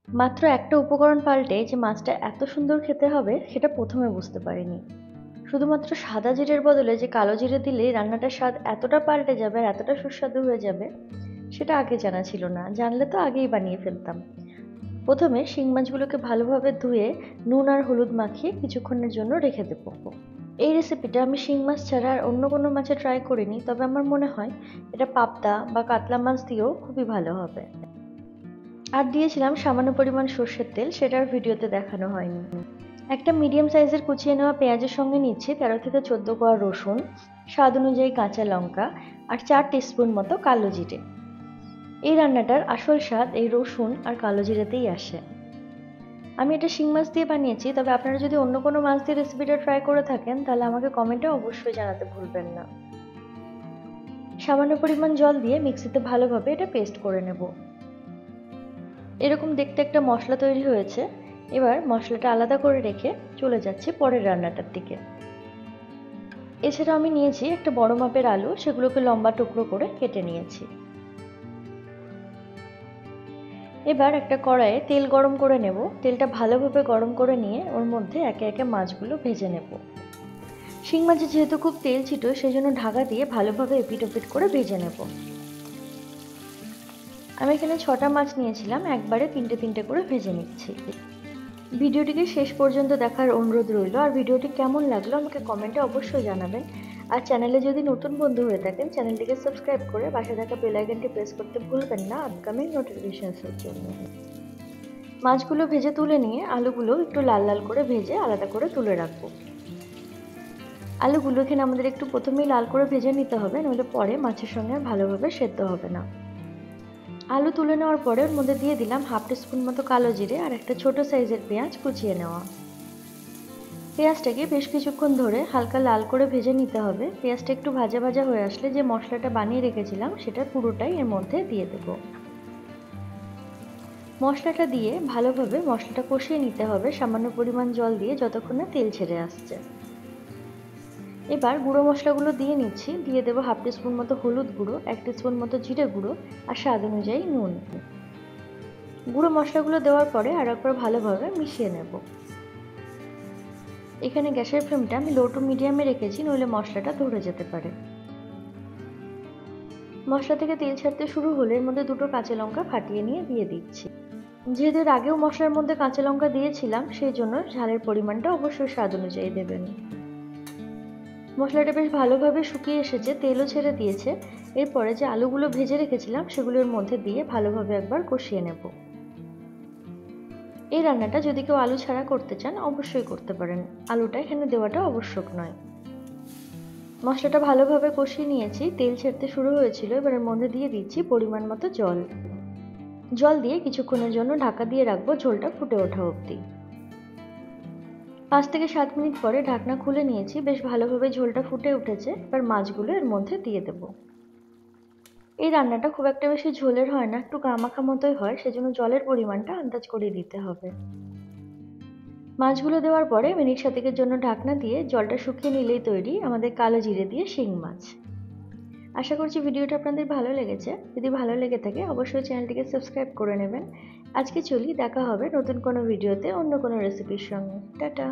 মাত্র একটা উপকরণ পাল্টে যে মাছটা এত সুন্দর খেতে হবে সেটা প্রথমে বুঝতে পারিনি। শুধুমাত্র সাদা জিরের বদলে যে কালো জিরে দিলেই রান্নাটার স্বাদ এতটা পাল্টে যাবে আর এতটা সুস্বাদু হয়ে যাবে সেটা আগে জানা ছিল না। জানলে তো আগেই বানিয়ে ফেলতাম। প্রথমে শিং মাছগুলোকে ভালোভাবে ধুয়ে নুন আর হলুদ মাখিয়ে কিছুক্ষণের জন্য রেখে দেবো। এই রেসিপিটা আমি শিং মাছ ছাড়া আর অন্য কোনো মাছে ট্রাই করিনি, তবে আমার মনে হয় এটা পাবদা বা কাতলা মাছ দিয়েও খুবই ভালো হবে। আর দিয়েছিলাম সামান্য পরিমাণ সর্ষের তেল, সেটার ভিডিওতে দেখানো হয়নি। একটা মিডিয়াম সাইজের কুচিয়ে নেওয়া পেঁয়াজের সঙ্গে নিচ্ছি 13 থেকে 14 কোয়া রসুন, স্বাদ অনুযায়ী কাঁচা লঙ্কা আর 4 টিস্পুন মতো কালো জিরে। এই রান্নাটার আসল স্বাদ এই রসুন আর কালো জিরেতেই আসে। আমি এটা শিং মাছ দিয়ে বানিয়েছি, তবে আপনারা যদি অন্য কোনো মাছ দিয়ে রেসিপিটা ট্রাই করে থাকেন তাহলে আমাকে কমেন্টে অবশ্যই জানাতে ভুলবেন না। সামান্য পরিমাণ জল দিয়ে মিক্সিতে ভালোভাবে এটা পেস্ট করে নেব। এরকম দেখতে একটা মশলা তৈরি হয়েছে। এবার মশলাটা আলাদা করে রেখে চলে যাচ্ছি পরের রান্নাটার দিকে। এছাড়া আমি নিয়েছি একটা বড় মাপের আলু, সেগুলোকে লম্বা টুকরো করে কেটে নিয়েছি। এবার একটা কড়াইয়ে তেল গরম করে নেব। তেলটা ভালোভাবে গরম করে নিয়ে ওর মধ্যে একে একে মাছগুলো ভেজে নেব। শিং মাছে যেহেতু খুব তেল ছিটো, সেই জন্য ঢাকা দিয়ে ভালোভাবে এপিট ওপিট করে ভেজে নেব। আমি এখানে 6টা মাছ নিয়েছিলাম, একবারে তিনটে তিনটে করে ভেজে নিচ্ছি। ভিডিওটিকে শেষ পর্যন্ত দেখার অনুরোধ রইল। আর ভিডিওটি কেমন লাগলো আমাকে কমেন্টে অবশ্যই জানাবেন। আর চ্যানেলে যদি নতুন বন্ধু হয়ে থাকেন চ্যানেলটিকে সাবস্ক্রাইব করে পাশে থাকা বেল আইকনটি প্রেস করতে ভুলবেন না আপকামিং নোটিফিকেশনসের জন্য। মাছগুলো ভেজে তুলে নিয়ে আলুগুলো একটু লাল লাল করে ভেজে আলাদা করে তুলে রাখবো। আলুগুলো এখানে আমাদের একটু প্রথমেই লাল করে ভেজে নিতে হবে, নইলে পরে মাছের সঙ্গে ভালোভাবে সেদ্ধ হবে না। আলু তুলে নেওয়ার পরে ওর মধ্যে দিয়ে দিলাম হাফ টিস্পুন মতো কালো জিরে আর একটা ছোট সাইজের পেঁয়াজ কুচিয়ে নেওয়া। পেঁয়াজটাকে বেশ কিছুক্ষণ ধরে হালকা লাল করে ভেজে নিতে হবে। পেঁয়াজটা একটু ভাজা ভাজা হয়ে আসলে যে মশলাটা বানিয়ে রেখেছিলাম সেটা পুরোটাই এর মধ্যে দিয়ে দেব। মশলাটা দিয়ে ভালোভাবে মশলাটা কষিয়ে নিতে হবে সামান্য পরিমাণ জল দিয়ে, যতক্ষণ না তেল ছেড়ে আসছে। এবার গুঁড়ো মশলাগুলো দিয়ে নিচ্ছি। দিয়ে দেবো হাফ টিস্পুন মতো হলুদ গুঁড়ো, 1 টিস্পুন মতো জিরে গুঁড়ো আর স্বাদ অনুযায়ী নুন। গুঁড়ো মশলাগুলো দেওয়ার পরে আর একবার ভালোভাবে মিশিয়ে নেব। এখানে গ্যাসের ফ্লেমটা আমি লো টু মিডিয়ামে রেখেছি, নইলে মশলাটা ধরে যেতে পারে। মশলা থেকে তেল ছাড়তে শুরু হলে এর মধ্যে 2টো কাঁচা লঙ্কা ফাটিয়ে নিয়ে দিয়ে দিচ্ছি। যেহেতু এর আগেও মশলার মধ্যে কাঁচা লঙ্কা দিয়েছিলাম, সেই জন্য ঝালের পরিমাণটা অবশ্যই স্বাদ অনুযায়ী দেবেন। মশলাটা বেশ ভালোভাবে শুকিয়ে এসেছে, তেলও ছেড়ে দিয়েছে। এরপরে যে আলুগুলো ভেজে রেখেছিলাম সেগুলোর মধ্যে দিয়ে ভালোভাবে একবার কষিয়ে নেব। এই রান্নাটা যদি কেউ আলু ছাড়া করতে চান অবশ্যই করতে পারেন, আলুটা এখানে দেওয়াটা আবশ্যক নয়। মশলাটা ভালোভাবে কষিয়ে নিয়েছি, তেল ছাড়তে শুরু হয়েছিল। এবার এর মধ্যে দিয়ে দিচ্ছি পরিমাণ মতো জল। জল দিয়ে কিছুক্ষণের জন্য ঢাকা দিয়ে রাখবো ঝোলটা ফুটে ওঠা অবধি। 5 থেকে 7 মিনিট পরে ঢাকনা খুলে নিয়েছি, বেশ ভালোভাবে ঝোলটা ফুটে উঠেছে। এবার মাছগুলো এর মধ্যে দিয়ে দেব। এই রান্নাটা খুব একটা বেশি ঝোলের হয় না, একটু গামাখা মতোই হয়, সেজন্য জলের পরিমাণটা আন্দাজ করে দিতে হবে। মাছগুলো দেওয়ার পরে মিনিট 7 জন্য ঢাকনা দিয়ে জলটা শুকিয়ে নিলেই তৈরি আমাদের কালো জিরে দিয়ে শিং মাছ। আশা করছি ভিডিওটা আপনাদের ভালো লেগেছে। যদি ভালো লেগে থাকে অবশ্যই চ্যানেলটিকে সাবস্ক্রাইব করে নেবেন। আজকে চলি, দেখা হবে নতুন কোনো ভিডিওতে অন্য কোনো রেসিপির সঙ্গে। টাটা।